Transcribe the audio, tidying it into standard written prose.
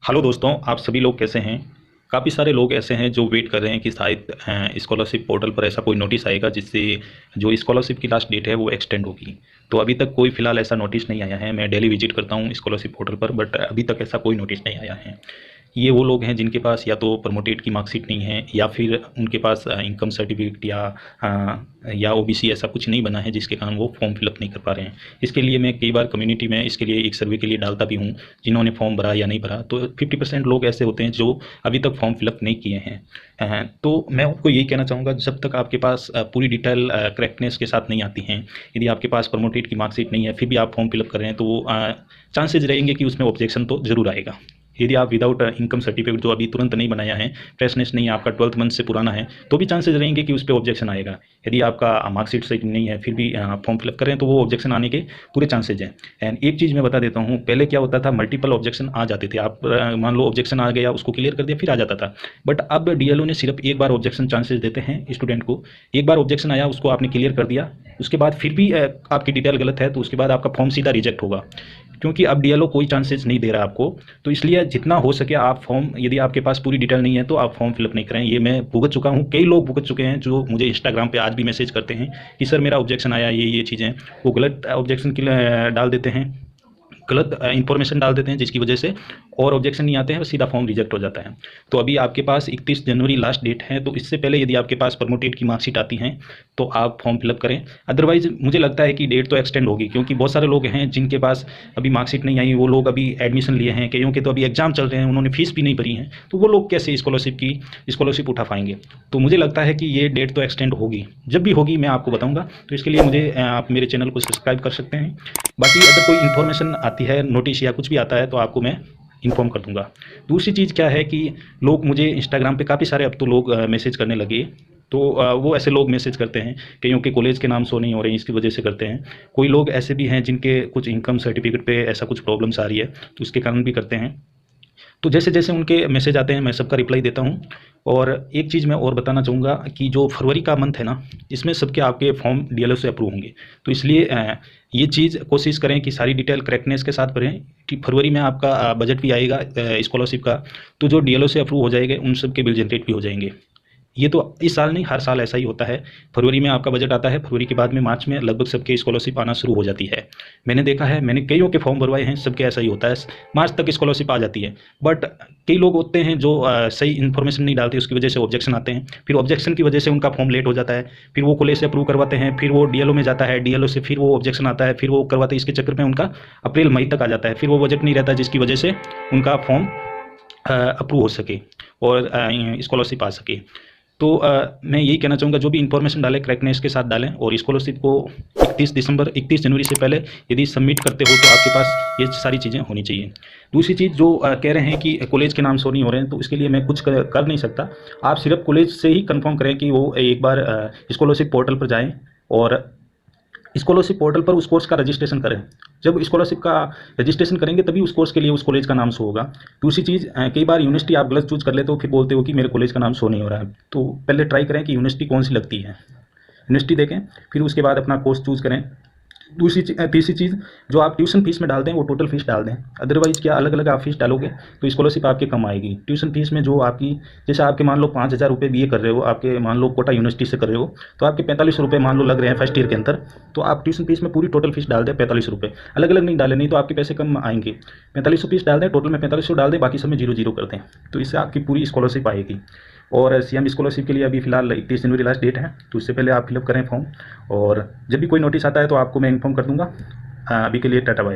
Hello दोस्तों, आप सभी लोग कैसे हैं। काफ़ी सारे लोग ऐसे हैं जो वेट कर रहे हैं कि शायद स्कॉलरशिप पोर्टल पर ऐसा कोई नोटिस आएगा जिससे जो स्कॉलरशिप की लास्ट डेट है वो एक्सटेंड होगी। तो अभी तक कोई फ़िलहाल ऐसा नोटिस नहीं आया है। मैं डेली विजिट करता हूँ स्कॉलरशिप पोर्टल पर, बट अभी तक ऐसा कोई नोटिस नहीं आया है। ये वो लोग हैं जिनके पास या तो प्रमोटेड की मार्कशीट नहीं है या फिर उनके पास इनकम सर्टिफिकेट या ओबीसी ऐसा कुछ नहीं बना है जिसके कारण वो फॉर्म फिलअप नहीं कर पा रहे हैं। इसके लिए मैं कई बार कम्युनिटी में इसके लिए एक सर्वे के लिए डालता भी हूँ, जिन्होंने फॉर्म भरा या नहीं भरा। तो 50% लोग ऐसे होते हैं जो अभी तक फॉर्म फिलअप नहीं किए हैं। तो मैं आपको यही कहना चाहूँगा, जब तक आपके पास पूरी डिटेल करेक्टनेस के साथ नहीं आती हैं, यदि आपके पास प्रमोटेड की मार्कशीट नहीं है फिर भी आप फॉर्म फिलअप कर रहे हैं, तो चांसेज रहेंगे कि उसमें ऑब्जेक्शन तो ज़रूर आएगा। यदि आप विदाउट इनकम सर्टिफिकेट जो अभी तुरंत नहीं बनाया है, फ्रेशनेस नहीं है, आपका 12th मंथ से पुराना है, तो भी चांसेस रहेंगे कि उस पर ऑब्जेक्शन आएगा। यदि आपका मार्कशीट सही नहीं है फिर भी फॉर्म फिलअप करें तो वो ऑब्जेक्शन आने के पूरे चांसेज हैं। एंड एक चीज़ मैं बता देता हूँ, पहले क्या होता था, मल्टीपल ऑब्जेक्शन आ जाते थे। आप मान लो ऑब्जेक्शन आ गया, उसको क्लियर कर दिया, फिर आ जाता था। बट अब डीएलओ ने सिर्फ एक बार ऑब्जेक्शन चांसेस देते हैं स्टूडेंट को। एक बार ऑब्जेक्शन आया, उसको आपने क्लियर कर दिया, उसके बाद फिर भी आपकी डिटेल गलत है तो उसके बाद आपका फॉर्म सीधा रिजेक्ट होगा, क्योंकि अब डीएलओ कोई चांसेस नहीं दे रहा आपको। तो इसलिए जितना हो सके आप फॉर्म, यदि आपके पास पूरी डिटेल नहीं है तो आप फॉर्म फिलअप नहीं करें। ये मैं भुगत चुका हूँ, कई लोग भुगत चुके हैं जो मुझे इंस्टाग्राम पे आज भी मैसेज करते हैं कि सर मेरा ऑब्जेक्शन आया, ये चीज़ें। वो गलत ऑब्जेक्शन के लिए डाल देते हैं, गलत इन्फॉर्मेशन डाल देते हैं, जिसकी वजह से और ऑब्जेक्शन नहीं आते हैं, सीधा फॉर्म रिजेक्ट हो जाता है। तो अभी आपके पास 31 जनवरी लास्ट डेट है, तो इससे पहले यदि आपके पास प्रमोटेड की मार्कशीट आती हैं तो आप फॉर्म फिलअप करें। अदरवाइज मुझे लगता है कि डेट तो एक्सटेंड होगी, क्योंकि बहुत सारे लोग हैं जिनके पास अभी मार्कशीट नहीं आई। वो लोग अभी एडमिशन लिए हैं, कईयों के तो अभी एग्जाम चल रहे हैं, उन्होंने फीस भी नहीं भरी है, तो वो लोग कैसे स्कॉलरशिप उठा पाएंगे। तो मुझे लगता है कि ये डेट तो एक्सटेंड होगी, जब भी होगी मैं आपको बताऊंगा। तो इसके लिए मुझे आप मेरे चैनल को सब्सक्राइब कर सकते हैं। बाकी अगर कोई इन्फॉर्मेशन आती है, नोटिस या कुछ भी आता है, तो आपको मैं इन्फॉर्म कर दूंगा। दूसरी चीज़ क्या है कि लोग मुझे इंस्टाग्राम पे काफ़ी सारे अब तो लोग मैसेज करने लगे। तो वो ऐसे लोग मैसेज करते हैं, कईयों के कॉलेज के नाम शो नहीं हो रहे हैं, इसकी वजह से करते हैं। कोई लोग ऐसे भी हैं जिनके कुछ इनकम सर्टिफिकेट पे ऐसा कुछ प्रॉब्लम्स आ रही है, तो उसके कारण भी करते हैं। तो जैसे जैसे उनके मैसेज आते हैं मैं सबका रिप्लाई देता हूँ। और एक चीज़ मैं और बताना चाहूँगा कि जो फरवरी का मंथ है ना, इसमें सबके आपके फॉर्म डीएलओ से अप्रूव होंगे। तो इसलिए ये चीज़ कोशिश करें कि सारी डिटेल करेक्टनेस के साथ भरें कि फरवरी में आपका बजट भी आएगा स्कॉलरशिप का, तो जो डीएलओ से अप्रूव हो जाएंगे उन सब के बिल जनरेट भी हो जाएंगे। ये तो इस साल नहीं, हर साल ऐसा ही होता है। फरवरी में आपका बजट आता है, फरवरी के बाद में मार्च में लगभग सबके स्कॉलरशिप आना शुरू हो जाती है। मैंने देखा है, मैंने कईयों के फॉर्म भरवाए हैं, सबके ऐसा ही होता है, मार्च तक स्कॉलरशिप आ जाती है। बट कई लोग होते हैं जो सही इन्फॉर्मेशन नहीं डालते, उसकी वजह से ऑब्जेक्शन आते हैं, फिर ऑब्जेक्शन की वजह से उनका फॉर्म लेट हो जाता है। फिर वो कॉलेज से अप्रूव करवाते हैं, फिर वो डीएलओ में जाता है, डीएलओ से फिर वो ऑब्जेक्शन आता है, फिर वो करवाते हैं। इसके चक्कर में उनका अप्रैल मई तक आ जाता है, फिर वो बजट नहीं रहता, जिसकी वजह से उनका फॉर्म अप्रूव हो सके और स्कॉलरशिप आ सके। तो मैं यही कहना चाहूँगा, जो भी इन्फॉर्मेशन डालें करेक्टनेस के साथ डालें, और स्कॉलरशिप को 31 जनवरी से पहले यदि सबमिट करते हो तो आपके पास ये सारी चीज़ें होनी चाहिए। दूसरी चीज़ जो कह रहे हैं कि कॉलेज के नाम शो नहीं हो रहे हैं, तो इसके लिए मैं कुछ कर नहीं सकता। आप सिर्फ कॉलेज से ही कंफर्म करें कि वो एक बार स्कॉलरशिप पोर्टल पर जाएँ और स्कॉलरशिप पोर्टल पर उस कोर्स का रजिस्ट्रेशन करें। जब स्कॉलरशिप का रजिस्ट्रेशन करेंगे तभी उस कोर्स के लिए उस कॉलेज का नाम शो होगा। दूसरी चीज़, कई बार यूनिवर्सिटी आप गलत चूज़ कर लेते हो, फिर बोलते हो कि मेरे कॉलेज का नाम शो नहीं हो रहा है। तो पहले ट्राई करें कि यूनिवर्सिटी कौन सी लगती है, यूनिवर्सिटी देखें, फिर उसके बाद अपना कोर्स चूज़ करें। तीसरी चीज़, जो आप ट्यूशन फीस में डाल दें वो टोटल फीस डाल दें। अदरवाइज़ क्या अलग अलग आप फीस डालोगे तो स्कॉलरशिप आपके कम आएगी। ट्यूशन फीस में जो आपकी, जैसे आपके मान लो 5,000 रुपये बीए कर रहे हो, आपके मान लो कोटा यूनिवर्सिटी से कर रहे हो, तो आपके 45 रुपये मान लो लग रहे हैं फर्स्ट ईयर के अंदर। तो आप ट्यूशन फीस में पूरी टोटल फीस डाल दें 45 रुपये, अलग अलग नहीं डालें, नहीं तो आपके पैसे कम आएंगे। 45 फीस डाल दें, टोटल में 45 डाल दें, बाकी सब में 0 कर दें, तो इससे आपकी पूरी स्कॉलरशिप आएगी। और सीएम स्कॉलरशिप के लिए अभी फिलहाल 31 जनवरी लास्ट डेट है, तो उससे पहले आप फिलअप करें फॉर्म। और जब भी कोई नोटिस आता है तो आपको मैं इन्फॉर्म कर दूंगा। अभी के लिए टाटा बाय।